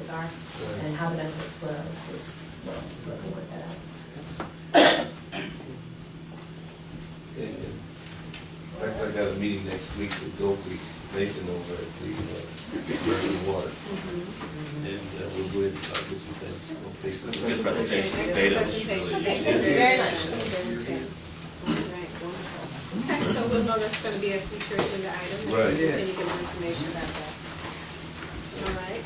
benefits are and how the benefits flow. Just let me work that out. In fact, I got a meeting next week with Goldie Nathan over at the American Water. And we'll go ahead and get some things. We'll take some Good presentation. Data was really. Thank you very much. All right, wonderful. Okay, so we'll know that's going to be a future agenda item. Right. We'll continue to get more information about that. All right.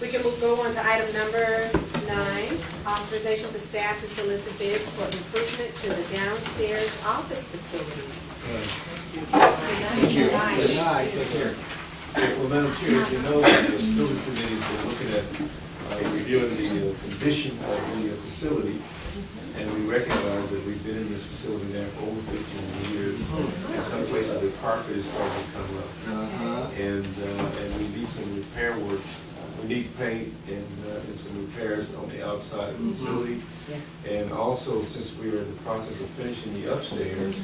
We can go on to item number 9, authorization for staff to solicit bids for improvement to the downstairs office facilities. Thank you. Take care. Well, Madam Chair, as you know, the facility committee has been looking at reviewing the condition of the facility, and we recognize that we've been in this facility now for over 15 years. In some places, the carpet is starting to come up, and we need some repair work. We need paint and some repairs on the outside of the facility. And also, since we are in the process of finishing the upstairs,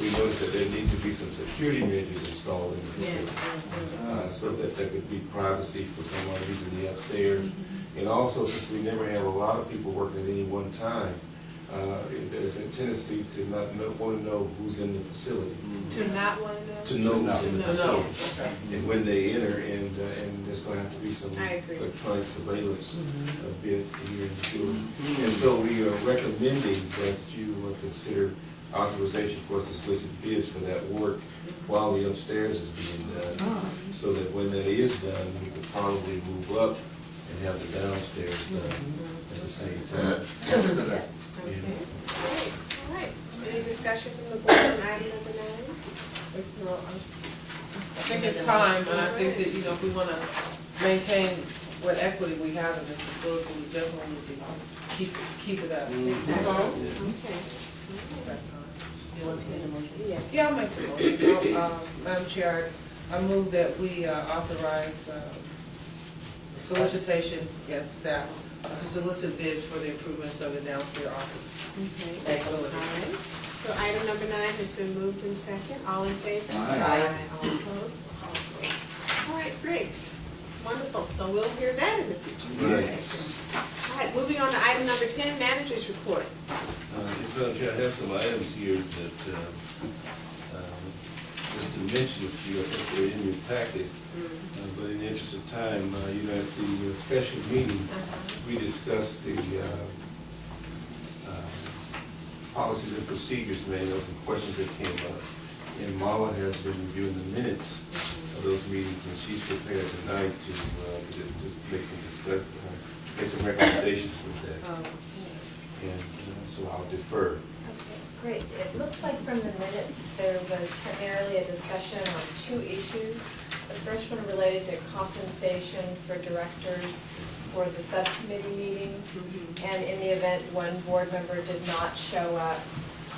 we noticed that there need to be some security measures installed in the facility, so that there could be privacy for someone using the upstairs. And also, since we never have a lot of people working at any one time, there's a tendency to not want to know who's in the facility. To not want to know? To know who's in the facility. And when they enter, and there's going to have to be some electronic surveillance a bit here in the building. And so we are recommending that you consider authorization for us to solicit bids for that work while the upstairs is being done, so that when that is done, we could probably move up and have the downstairs done at the same time. Okay, great. All right. Any discussion from the board on item number 9? I think it's time, and I think that, if we want to maintain what equity we have in this facility, we definitely need to keep it up. Okay. It's that time. You want to make a motion? Yeah, I'll make the motion. Madam Chair, I move that we authorize solicitation, staff, to solicit bids for the improvements of the downstairs office. Okay. Excellent. All right. So item number 9 has been moved in second. All in favor? Aye. All opposed? All opposed. All right, great. Wonderful. So we'll hear that in the future. All right, moving on to item number 10, manager's report. Yes, Madam Chair, I have some items here that, just to mention a few, I think they're in your packet. But in the interest of time, at the special meeting, we discussed the policies and procedures manuals and questions that came up. And Mala has been reviewing the minutes of those meetings, and she's prepared tonight to make some recommendations with that. And so I'll defer. Okay, great. It looks like from the minutes, there was primarily a discussion on 2 issues. The first one related to compensation for directors for the subcommittee meetings. And in the event one board member did not show up,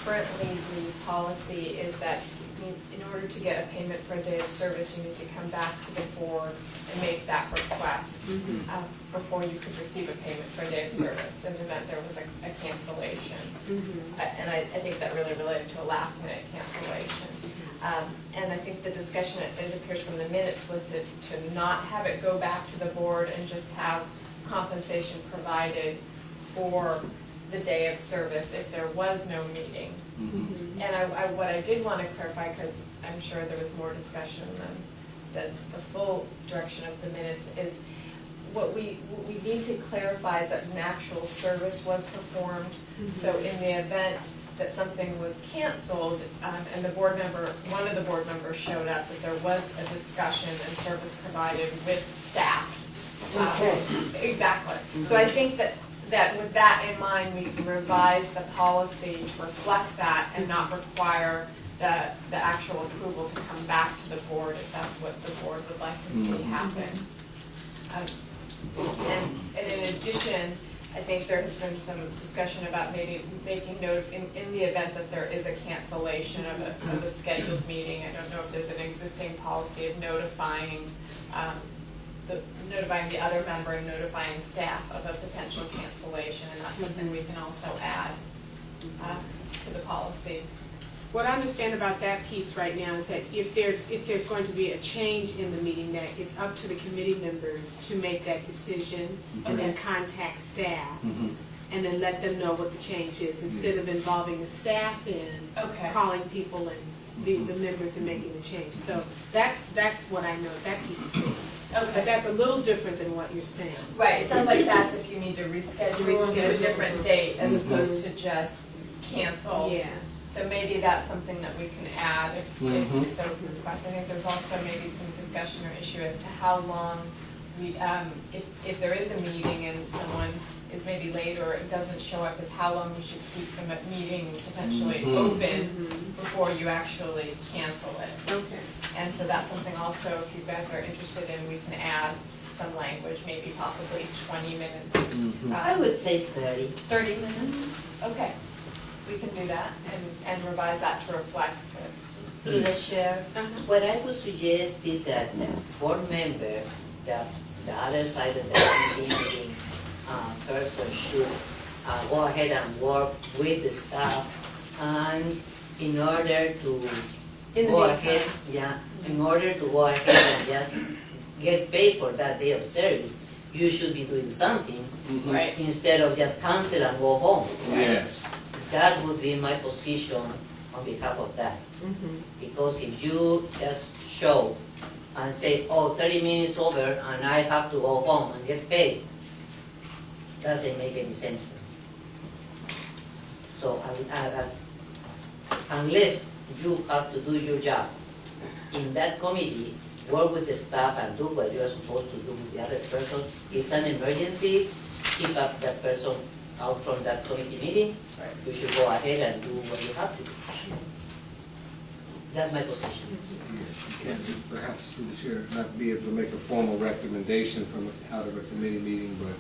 currently the policy is that in order to get a payment for a day of service, you need to come back to the board and make that request before you could receive a payment for a day of service in the event there was a cancellation. And I think that really related to a last minute cancellation. And I think the discussion, it appears from the minutes, was to not have it go back to the board and just have compensation provided for the day of service if there was no meeting. And what I did want to clarify, because I'm sure there was more discussion than the full direction of the minutes, is what we need to clarify is that an actual service was performed. So in the event that something was canceled and one of the board members showed up, that there was a discussion and service provided with staff. Exactly. So I think that with that in mind, we can revise the policy to reflect that and not require the actual approval to come back to the board if that's what the board would like to see happen. And in addition, I think there has been some discussion about maybe making note in the event that there is a cancellation of a scheduled meeting. I don't know if there's an existing policy of notifying the other member and notifying staff of a potential cancellation, and that's something we can also add to the policy. What I understand about that piece right now is that if there's going to be a change in the meeting, that it's up to the committee members to make that decision and then contact staff and then let them know what the change is, instead of involving the staff in Okay. calling people and the members and making the change. So that's what I know, that piece is saying. But Okay. that's a little different than what you're saying. Right, it sounds like that's if you need to reschedule to a different date as opposed to just cancel. Yeah. So maybe that's something that we can add if so request. I think there's also maybe some discussion or issue as to how long we, if there is a meeting and someone is maybe late or it doesn't show up, is how long we should keep the meeting potentially open before you actually cancel it. Okay. And so that's something also, if you guys are interested in, we can add some language, maybe possibly 20 minutes. I would say 30. 30 minutes? Okay, we can do that and revise that to reflect the. The chair, what I would suggest is that the board member, the other side of the meeting person should go ahead and work with the staff, and in order to In the go meantime. ahead, in order to go ahead and just get paid for that day of service, you should be doing something Right. instead of just cancel and go home. Yes. That would be my position on behalf of that. Because if you just show and say, oh, 30 minutes over and I have to go home and get paid, doesn't make any sense for me. So unless you have to do your job in that committee, work with the staff and do what you are supposed to do with the other person. It's an emergency, keep up that person out from that committee meeting. Right. You should go ahead and do what you have to do. That's my position. You can perhaps, through the chair, not be able to make a formal recommendation from out of a committee meeting, but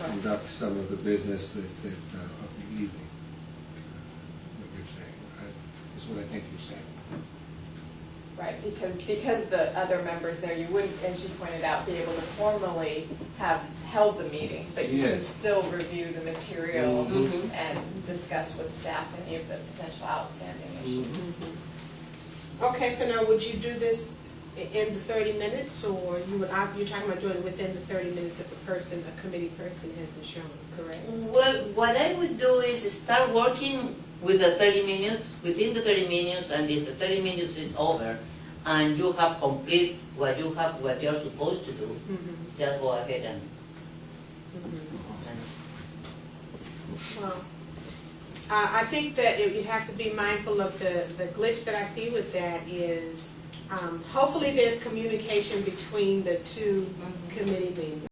conduct some of the business of the evening. What you're saying, that's what I think you're saying. Right, because the other members there, you wouldn't, as you pointed out, be able to formally have held the meeting, but you can Yes. still review the material and discuss with staff any of the potential outstanding issues. Okay, so now would you do this in the 30 minutes, or you're talking about doing it within the 30 minutes if a committee person hasn't shown, correct? Well, what I would do is start working with the 30 minutes, within the 30 minutes, and if the 30 minutes is over, and you have complete what you're supposed to do, just go ahead and Well, I think that you have to be mindful of the glitch that I see with that is, hopefully there's communication between the two committee members.